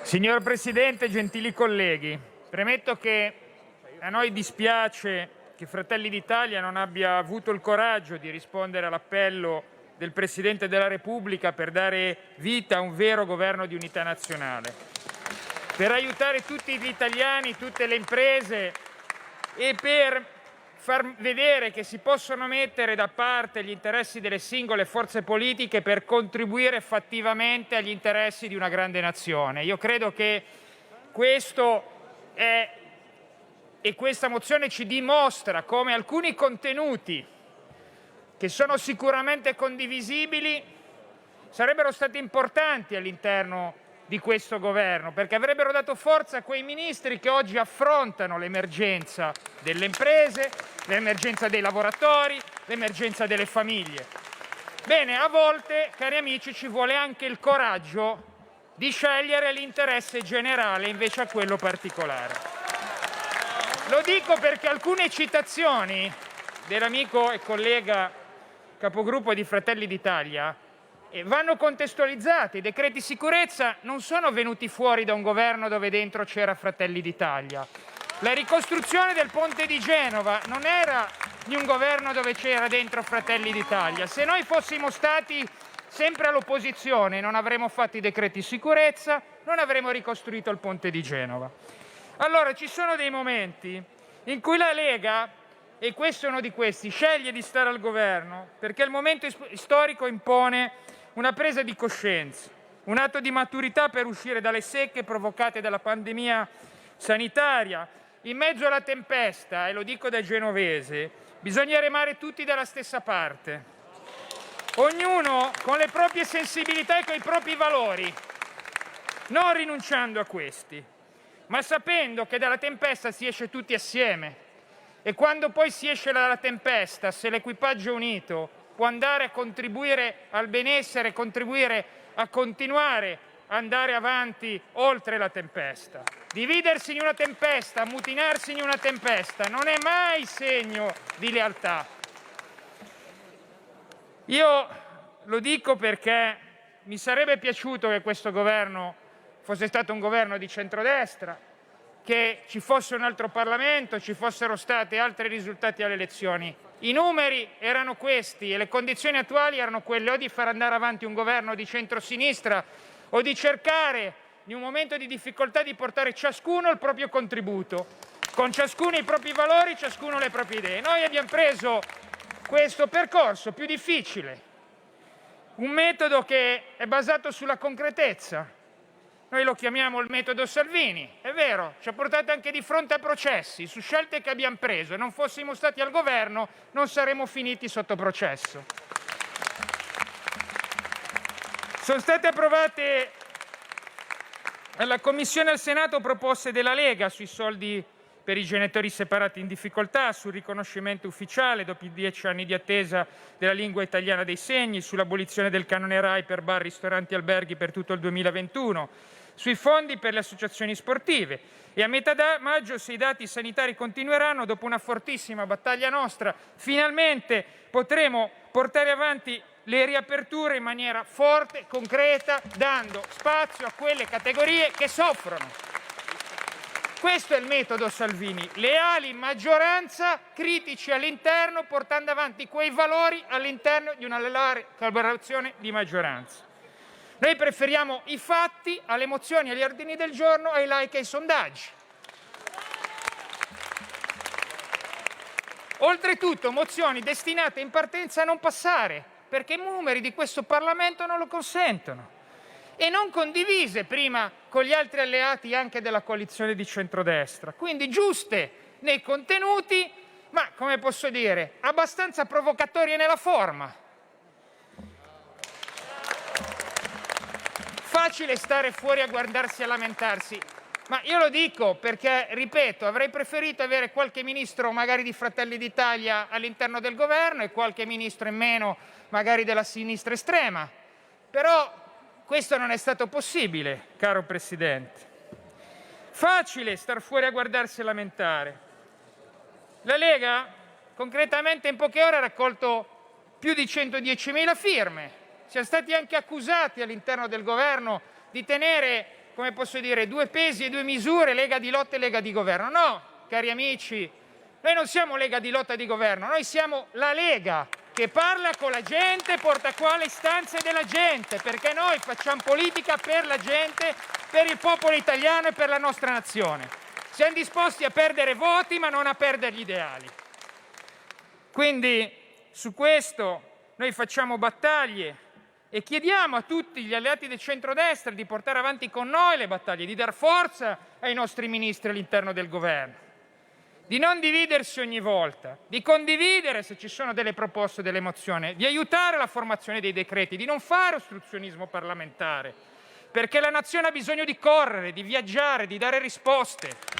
Signor Presidente, gentili colleghi, premetto che a noi dispiace che Fratelli d'Italia non abbia avuto il coraggio di rispondere all'appello del Presidente della Repubblica per dare vita a un vero governo di unità nazionale, per aiutare tutti gli italiani, tutte le imprese e per far vedere che si possono mettere da parte gli interessi delle singole forze politiche per contribuire fattivamente agli interessi di una grande nazione. Io credo che questo è e questa mozione ci dimostra come alcuni contenuti che sono sicuramente condivisibili sarebbero stati importanti all'interno di questo governo, perché avrebbero dato forza a quei ministri che oggi affrontano l'emergenza delle imprese, l'emergenza dei lavoratori, l'emergenza delle famiglie. Bene, a volte, cari amici, ci vuole anche il coraggio di scegliere l'interesse generale invece a quello particolare. Lo dico perché alcune citazioni dell'amico e collega capogruppo di Fratelli d'Italia vanno contestualizzati. I decreti sicurezza non sono venuti fuori da un governo dove dentro c'era Fratelli d'Italia. La ricostruzione del ponte di Genova non era di un governo dove c'era dentro Fratelli d'Italia. Se noi fossimo stati sempre all'opposizione non avremmo fatto i decreti sicurezza, non avremmo ricostruito il ponte di Genova. Allora ci sono dei momenti in cui la Lega, e questo è uno di questi, sceglie di stare al governo perché il momento storico impone una presa di coscienza, un atto di maturità per uscire dalle secche provocate dalla pandemia sanitaria. In mezzo alla tempesta, e lo dico da genovese, bisogna remare tutti dalla stessa parte, ognuno con le proprie sensibilità e con i propri valori, non rinunciando a questi, ma sapendo che dalla tempesta si esce tutti assieme. E quando poi si esce dalla tempesta, se l'equipaggio è unito, può andare a contribuire al benessere, contribuire a continuare ad andare avanti oltre la tempesta. Dividersi in una tempesta, ammutinarsi in una tempesta, non è mai segno di lealtà. Io lo dico perché mi sarebbe piaciuto che questo governo fosse stato un governo di centrodestra, che ci fosse un altro Parlamento, ci fossero stati altri risultati alle elezioni. I numeri erano questi e le condizioni attuali erano quelle o di far andare avanti un governo di centrosinistra o di cercare, in un momento di difficoltà, di portare ciascuno il proprio contributo, con ciascuno i propri valori, ciascuno le proprie idee. Noi abbiamo preso questo percorso più difficile, un metodo che è basato sulla concretezza. Noi lo chiamiamo il metodo Salvini, è vero, ci ha portato anche di fronte a processi su scelte che abbiamo preso. Non fossimo stati al governo, non saremmo finiti sotto processo. Sono state approvate alla Commissione al Senato proposte della Lega sui soldi per i genitori separati in difficoltà, sul riconoscimento ufficiale dopo i 10 anni di attesa della lingua italiana dei segni, sull'abolizione del canone RAI per bar, ristoranti e alberghi per tutto il 2021, sui fondi per le associazioni sportive. E a metà maggio, se i dati sanitari continueranno, dopo una fortissima battaglia nostra, finalmente potremo portare avanti le riaperture in maniera forte, concreta, dando spazio a quelle categorie che soffrono. Questo è il metodo Salvini: leali in maggioranza, critici all'interno, portando avanti quei valori all'interno di una leale collaborazione di maggioranza. Noi preferiamo i fatti alle mozioni, agli ordini del giorno, ai like e ai sondaggi. Oltretutto mozioni destinate in partenza a non passare, perché i numeri di questo Parlamento non lo consentono, e non condivise prima con gli altri alleati anche della coalizione di centrodestra. Quindi giuste nei contenuti, ma, come posso dire, abbastanza provocatorie nella forma. Facile stare fuori a guardarsi e a lamentarsi, ma io lo dico perché, ripeto, avrei preferito avere qualche ministro magari di Fratelli d'Italia all'interno del governo e qualche ministro in meno magari della sinistra estrema, però questo non è stato possibile, caro Presidente. Facile star fuori a guardarsi e lamentare. La Lega, concretamente, in poche ore ha raccolto più di 110.000 firme. Siamo stati anche accusati all'interno del governo di tenere come posso dire, due pesi e due misure, Lega di lotta e Lega di governo. No, cari amici, noi non siamo Lega di lotta e di governo, noi siamo la Lega che parla con la gente, porta qua le istanze della gente, perché noi facciamo politica per la gente, per il popolo italiano e per la nostra nazione. Siamo disposti a perdere voti, ma non a perdere gli ideali. Quindi su questo noi facciamo battaglie e chiediamo a tutti gli alleati del centrodestra di portare avanti con noi le battaglie, di dar forza ai nostri ministri all'interno del governo, di non dividersi ogni volta, di condividere se ci sono delle proposte, delle mozioni, di aiutare la formazione dei decreti, di non fare ostruzionismo parlamentare, perché la nazione ha bisogno di correre, di viaggiare, di dare risposte.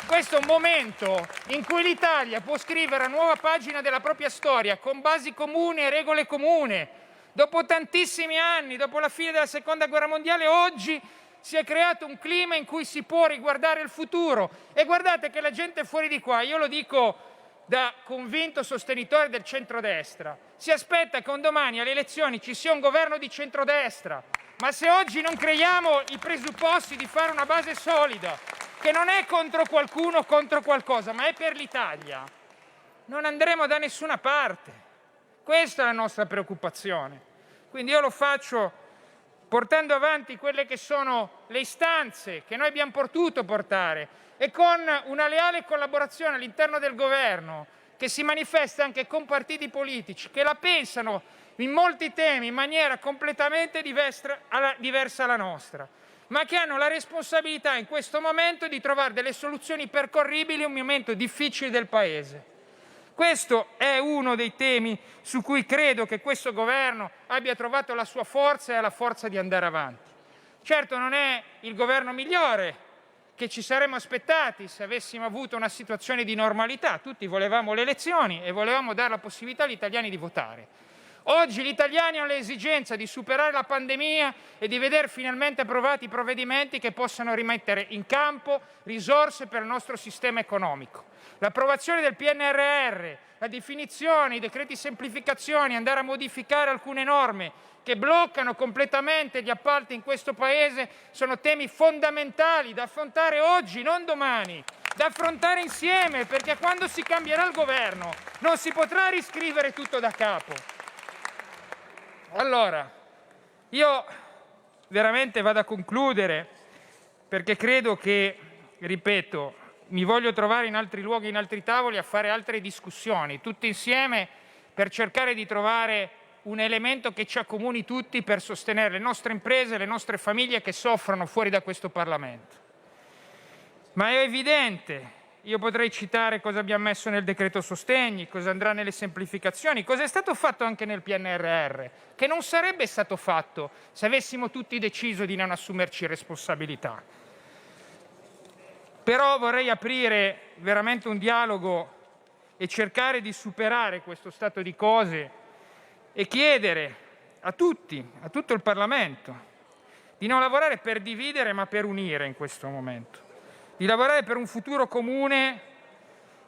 Questo è un momento in cui l'Italia può scrivere una nuova pagina della propria storia con basi comuni e regole comuni. Dopo tantissimi anni, dopo la fine della Seconda Guerra Mondiale, oggi si è creato un clima in cui si può riguardare il futuro. E guardate che la gente fuori di qua, io lo dico da convinto sostenitore del centrodestra, si aspetta che un domani alle elezioni ci sia un governo di centrodestra. Ma se oggi non creiamo i presupposti di fare una base solida, che non è contro qualcuno o contro qualcosa, ma è per l'Italia, non andremo da nessuna parte. Questa è la nostra preoccupazione. Quindi io lo faccio portando avanti quelle che sono le istanze che noi abbiamo potuto portare e con una leale collaborazione all'interno del governo che si manifesta anche con partiti politici che la pensano in molti temi in maniera completamente diversa dalla nostra, ma che hanno la responsabilità in questo momento di trovare delle soluzioni percorribili in un momento difficile del Paese. Questo è uno dei temi su cui credo che questo governo abbia trovato la sua forza e la forza di andare avanti. Certo non è il governo migliore che ci saremmo aspettati se avessimo avuto una situazione di normalità. Tutti volevamo le elezioni e volevamo dare la possibilità agli italiani di votare. Oggi gli italiani hanno l'esigenza di superare la pandemia e di vedere finalmente approvati i provvedimenti che possano rimettere in campo risorse per il nostro sistema economico. L'approvazione del PNRR, la definizione, i decreti semplificazioni, andare a modificare alcune norme che bloccano completamente gli appalti in questo Paese sono temi fondamentali da affrontare oggi, non domani, da affrontare insieme, perché quando si cambierà il governo non si potrà riscrivere tutto da capo. Allora, io veramente vado a concludere perché credo che, ripeto, mi voglio trovare in altri luoghi, in altri tavoli a fare altre discussioni, tutti insieme per cercare di trovare un elemento che ci accomuni tutti per sostenere le nostre imprese, le nostre famiglie che soffrono fuori da questo Parlamento. Ma è evidente, io potrei citare cosa abbiamo messo nel decreto sostegni, cosa andrà nelle semplificazioni, cosa è stato fatto anche nel PNRR, che non sarebbe stato fatto se avessimo tutti deciso di non assumerci responsabilità. Però vorrei aprire veramente un dialogo e cercare di superare questo stato di cose e chiedere a tutti, a tutto il Parlamento, di non lavorare per dividere ma per unire in questo momento, di lavorare per un futuro comune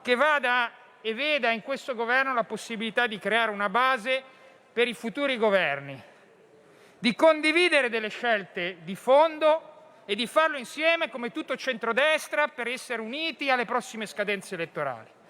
che vada e veda in questo governo la possibilità di creare una base per i futuri governi, di condividere delle scelte di fondo e di farlo insieme come tutto centrodestra per essere uniti alle prossime scadenze elettorali.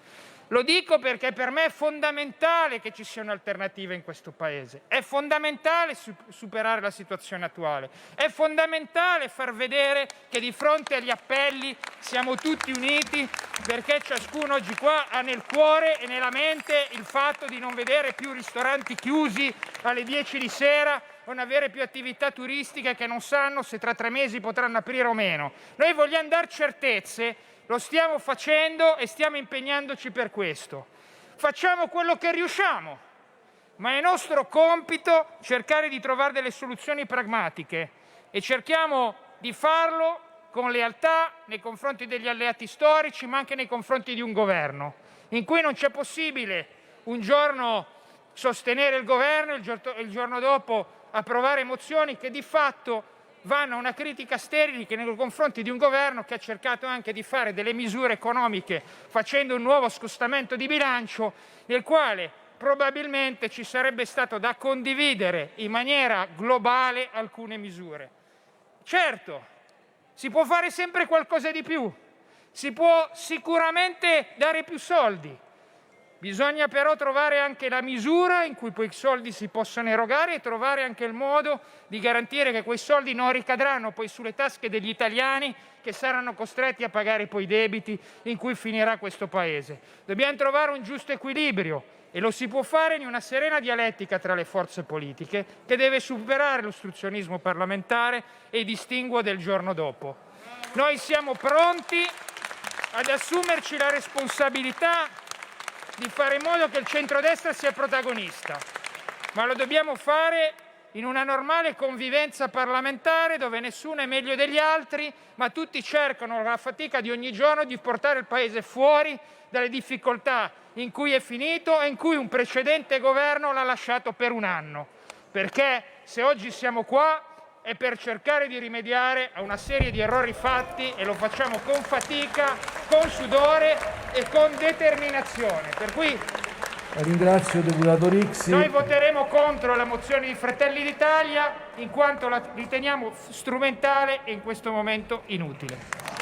Lo dico perché per me è fondamentale che ci sia un'alternativa in questo Paese, è fondamentale superare la situazione attuale, è fondamentale far vedere che di fronte agli appelli siamo tutti uniti, perché ciascuno oggi qua ha nel cuore e nella mente il fatto di non vedere più ristoranti chiusi alle 10 di sera, non avere più attività turistiche che non sanno se tra 3 mesi potranno aprire o meno. Noi vogliamo dar certezze, lo stiamo facendo e stiamo impegnandoci per questo. Facciamo quello che riusciamo, ma è nostro compito cercare di trovare delle soluzioni pragmatiche e cerchiamo di farlo con lealtà nei confronti degli alleati storici, ma anche nei confronti di un governo, in cui non c'è possibile un giorno sostenere il governo e il giorno dopo approvare mozioni che di fatto vanno a una critica sterile nei confronti di un governo che ha cercato anche di fare delle misure economiche facendo un nuovo scostamento di bilancio nel quale probabilmente ci sarebbe stato da condividere in maniera globale alcune misure. Certo, si può fare sempre qualcosa di più, si può sicuramente dare più soldi. Bisogna però trovare anche la misura in cui quei soldi si possono erogare e trovare anche il modo di garantire che quei soldi non ricadranno poi sulle tasche degli italiani, che saranno costretti a pagare poi i debiti in cui finirà questo Paese. Dobbiamo trovare un giusto equilibrio e lo si può fare in una serena dialettica tra le forze politiche, che deve superare l'ostruzionismo parlamentare e i distinguo del giorno dopo. Noi siamo pronti ad assumerci la responsabilità di fare in modo che il centrodestra sia protagonista, ma lo dobbiamo fare in una normale convivenza parlamentare dove nessuno è meglio degli altri, ma tutti cercano la fatica di ogni giorno di portare il Paese fuori dalle difficoltà in cui è finito e in cui un precedente governo l'ha lasciato per un anno. Perché se oggi siamo qua è per cercare di rimediare a una serie di errori fatti e lo facciamo con fatica, con sudore e con determinazione. Per cui ringrazio deputato Rixi. noi voteremo contro la mozione di Fratelli d'Italia in quanto la riteniamo strumentale e in questo momento inutile.